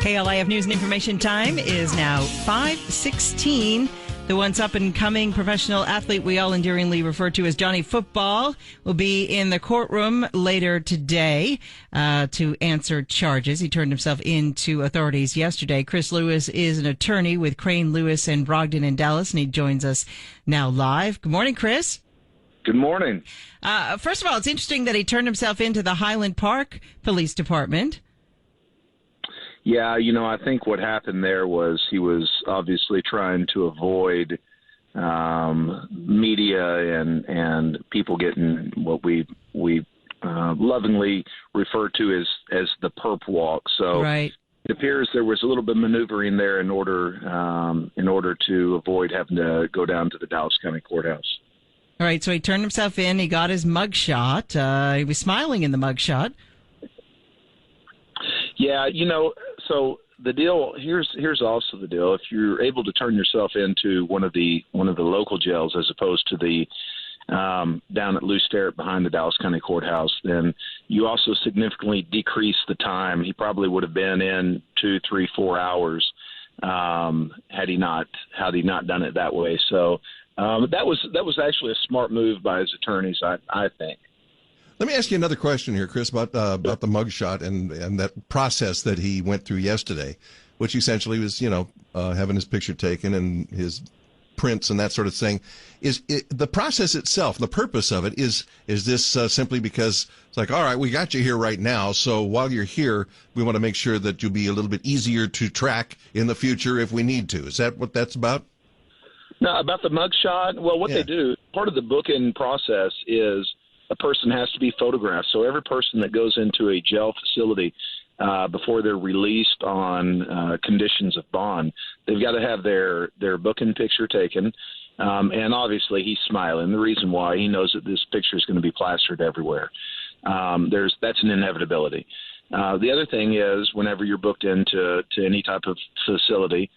KLIF News and Information time is now 5:16. The once up-and-coming professional athlete we all endearingly refer to as Johnny Football will be in the courtroom later today to answer charges. He turned himself in to authorities yesterday. Chris Lewis is an attorney with Crane, Lewis, and Brogdon in Dallas, and he joins us now live. Good morning, Chris. Good morning. First of all, it's interesting that he turned himself into the Highland Park Police Department. Yeah, I think what happened there was he was obviously trying to avoid media and people getting what we lovingly refer to as the perp walk. So right. It appears there was a little bit of maneuvering there in order to avoid having to go down to the Dallas County Courthouse. All right, so he turned himself in. He got his mugshot. He was smiling in the mugshot. Yeah, so the deal here's also the deal. If you're able to turn yourself into one of the local jails as opposed to the down at Lou Sterrett behind the Dallas County Courthouse, then you also significantly decrease the time. He probably would have been in 2, 3, 4 hours had he not done it that way. So that was actually a smart move by his attorneys, I think. Let me ask you another question here, Chris, about the mugshot and that process that he went through yesterday, which essentially was, having his picture taken and his prints and that sort of thing. Is the process itself, the purpose of it, is this simply because it's like, all right, we got you here right now, so while you're here, we want to make sure that you'll be a little bit easier to track in the future if we need to. Is that what that's about? No, about the mugshot, well, what they do, part of the booking process is a person has to be photographed. So every person that goes into a jail facility before they're released on conditions of bond, they've got to have their booking picture taken. And obviously he's smiling. The reason why, he knows that this picture is going to be plastered everywhere. That's an inevitability. The other thing is whenever you're booked into any type of facility,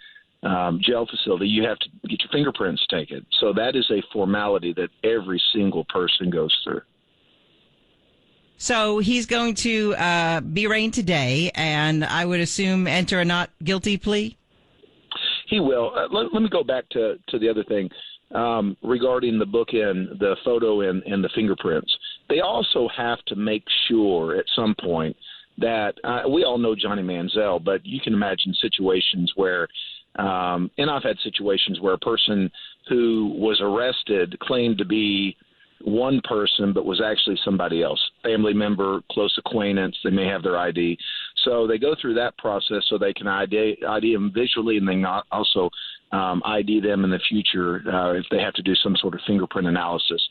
jail facility, you have to get your fingerprints taken. So that is a formality that every single person goes through. So he's going to be arraigned today, and I would assume enter a not guilty plea? He will. Let me go back to the other thing regarding the bookend, the photo and the fingerprints. They also have to make sure at some point that we all know Johnny Manziel, but you can imagine situations where and I've had situations where a person who was arrested claimed to be one person but was actually somebody else, family member, close acquaintance. They may have their ID. So they go through that process so they can ID them visually and then also ID them in the future if they have to do some sort of fingerprint analysis.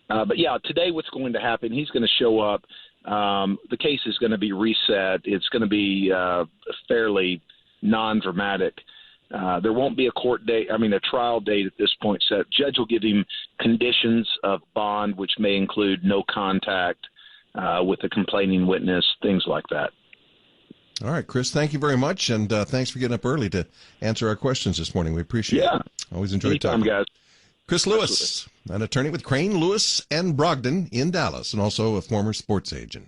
But, yeah, today what's going to happen, he's going to show up. The case is going to be reset. It's going to be fairly non-dramatic. There won't be a trial date at this point set. Judge will give him conditions of bond, which may include no contact with the complaining witness, things like that. All right, Chris, thank you very much, and thanks for getting up early to answer our questions this morning. We appreciate it. Always enjoy talking. Guys. Chris Lewis, an attorney with Crane, Lewis, and Brogdon in Dallas, and also a former sports agent.